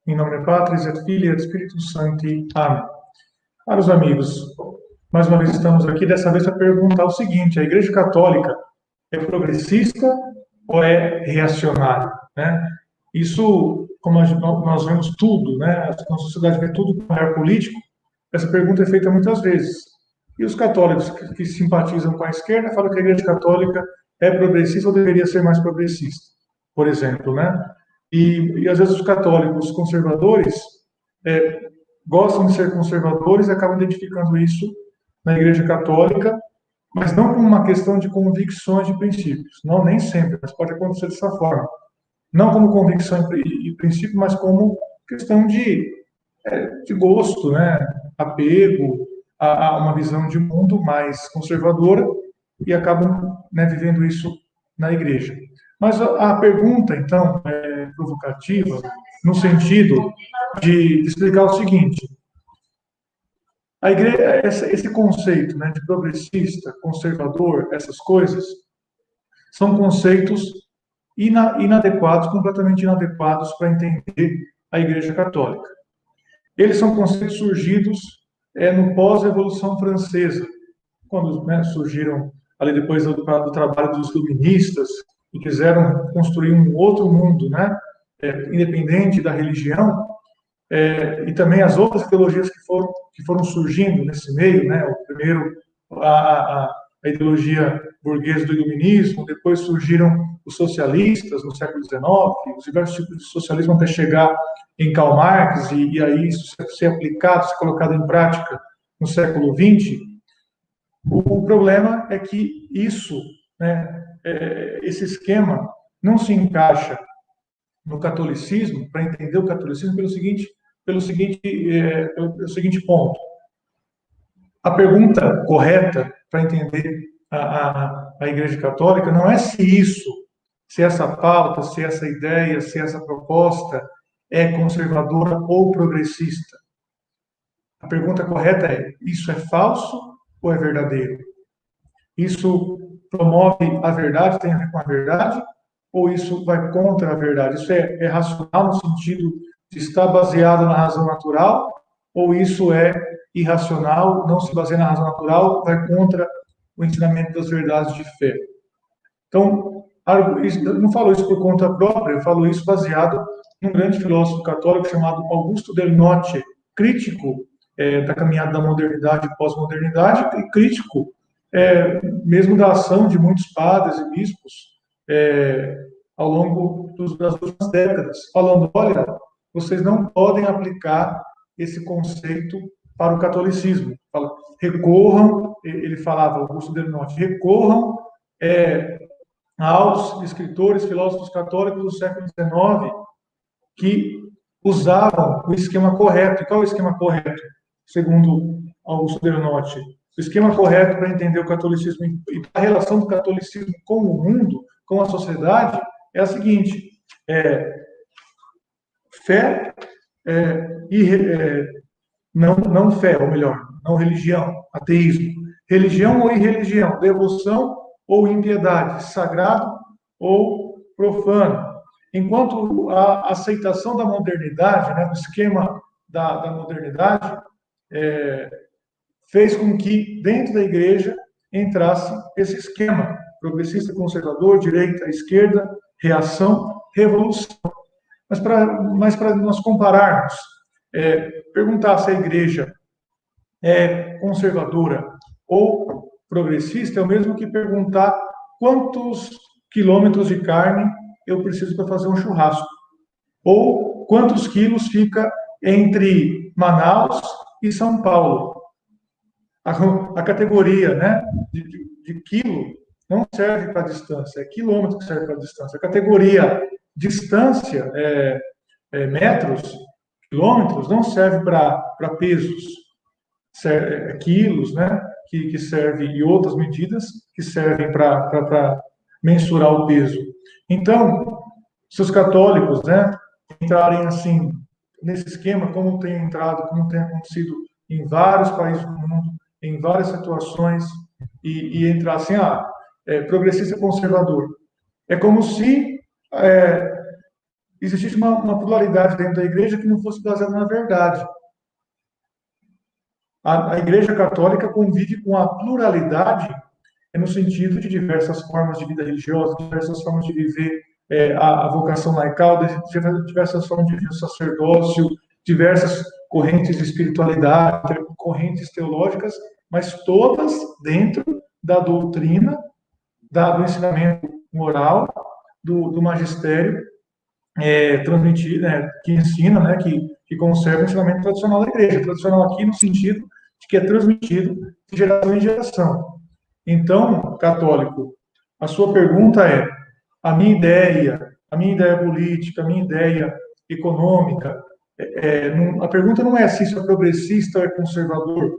Em nome Patris et Filii et Spiritus Sancti. Amém. Caros amigos, mais uma vez estamos aqui, dessa vez para perguntar o seguinte: a Igreja Católica é progressista ou é reacionária? Né? Isso, como nós vemos tudo, né? A sociedade vê tudo com olhar político, essa pergunta é feita muitas vezes. E os católicos que simpatizam com a esquerda falam que a Igreja Católica é progressista ou deveria ser mais progressista, por exemplo, né? E às vezes os católicos conservadores gostam de ser conservadores e acabam identificando isso na Igreja Católica, mas não como uma questão de convicções de princípios. Não, nem sempre, mas pode acontecer dessa forma. Não como convicção e princípio, mas como questão de gosto, né? Apego a uma visão de mundo mais conservadora e acabam, né, vivendo isso na igreja. Mas a pergunta, então, é provocativa, no sentido de explicar o seguinte: a igreja, esse conceito, né, de progressista, conservador, essas coisas, são conceitos inadequados, completamente inadequados para entender a Igreja Católica. Eles são conceitos surgidos no pós-Revolução Francesa, quando, né, surgiram ali depois do trabalho dos iluministas e quiseram construir um outro mundo, né, independente da religião, e também as outras teologias que foram surgindo nesse meio, né, o primeiro, a ideologia burguesa do iluminismo, depois surgiram os socialistas no século XIX, os diversos tipos de socialismo até chegar em Karl Marx, e aí isso ser aplicado, ser colocado em prática no século XX. O problema é que isso, né, esse esquema não se encaixa no catolicismo, para entender o catolicismo, pelo seguinte ponto. A pergunta correta para entender a Igreja Católica não é se essa pauta, se essa ideia, se essa proposta é conservadora ou progressista. A pergunta correta é: isso é falso ou é verdadeiro? Isso promove a verdade, tem a ver com a verdade, ou isso vai contra a verdade? Isso é racional no sentido de estar baseado na razão natural, ou isso é irracional, não se baseia na razão natural, vai contra o ensinamento das verdades de fé? Então, eu não falo isso por conta própria, eu falo isso baseado num grande filósofo católico chamado Augusto Del Noce, crítico da caminhada da modernidade e pós-modernidade, e crítico mesmo da ação de muitos padres e bispos ao longo das últimas décadas, falando: olha, vocês não podem aplicar esse conceito para o catolicismo. Recorram, ele falava, Augusto Del Noce, recorram aos escritores, filósofos católicos do século XIX que usavam o esquema correto. E qual é o esquema correto, segundo Augusto Del Noce? O esquema correto para entender o catolicismo e a relação do catolicismo com o mundo, com a sociedade, é a seguinte: fé não fé, ou melhor, não religião, ateísmo. Religião ou irreligião, devoção ou impiedade, sagrado ou profano. Enquanto a aceitação da modernidade, né, o esquema da modernidade, fez com que dentro da igreja entrasse esse esquema progressista, conservador, direita, esquerda, reação, revolução. Mas para nós compararmos, perguntar se a igreja é conservadora ou progressista é o mesmo que perguntar quantos quilômetros de carne eu preciso para fazer um churrasco, ou quantos quilos fica entre Manaus e São Paulo. A categoria, né, de quilo não serve para distância, é quilômetro que serve para distância. A categoria distância, metros, quilômetros, não serve para pesos, quilos, né, que serve, e outras medidas que servem para mensurar o peso. Então, se os católicos, né, entrarem assim nesse esquema, como tem entrado, como tem acontecido em vários países do mundo, em várias situações, e entrar assim: progressista conservador. É como se existisse uma pluralidade dentro da igreja que não fosse baseada na verdade. A Igreja Católica convive com a pluralidade no sentido de diversas formas de vida religiosa, diversas formas de viver a vocação laical, diversas formas de viver o sacerdócio, diversas correntes de espiritualidade, correntes teológicas, mas todas dentro da doutrina, do ensinamento moral, do magistério transmitir, que ensina, que conserva o ensinamento tradicional da igreja. Tradicional aqui no sentido de que é transmitido de geração em geração. Então, católico, a sua pergunta é: a minha ideia política, a minha ideia econômica, a pergunta não é se isso é progressista ou é conservador.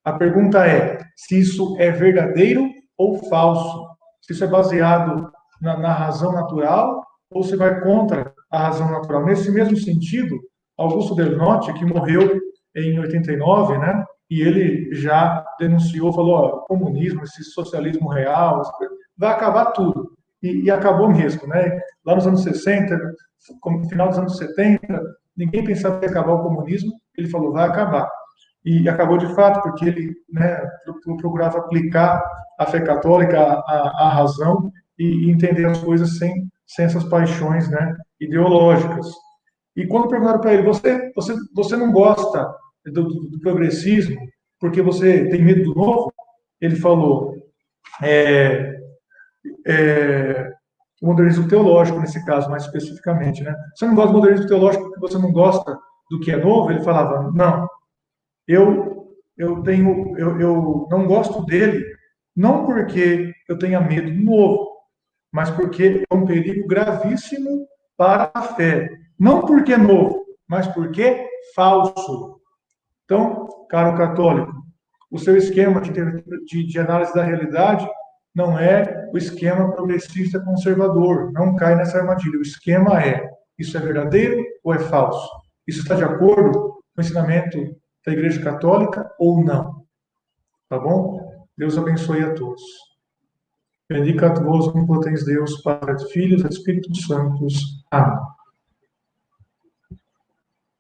A pergunta é se isso é verdadeiro ou falso. Se isso é baseado na razão natural ou se vai contra a razão natural. Nesse mesmo sentido, Augusto Del Notte, que morreu em 89, né? E ele já denunciou, falou, ó, comunismo, esse socialismo real, vai acabar tudo. E acabou mesmo, né? Lá nos anos 60, no final dos anos 70, ninguém pensava que ia acabar o comunismo, ele falou, vai acabar. E acabou de fato, porque ele, né, procurava aplicar a fé católica, a razão, e entender as coisas sem essas paixões, né, ideológicas. E quando perguntaram para ele, você não gosta do progressismo porque você tem medo do novo? Ele falou, o modernismo teológico, nesse caso, mais especificamente, né? Você não gosta do modernismo teológico porque você não gosta do que é novo? Ele falava, não, eu não gosto dele, não porque eu tenha medo do novo, mas porque é um perigo gravíssimo para a fé. Não porque é novo, mas porque é falso. Então, caro católico, o seu esquema de análise da realidade não é o esquema progressista conservador. Não cai nessa armadilha. O esquema é: isso é verdadeiro ou é falso? Isso está de acordo com o ensinamento da Igreja Católica ou não? Tá bom? Deus abençoe a todos. Bendicat vos omnipotens Deus, Pai, Filho e Espírito Santos. Amém.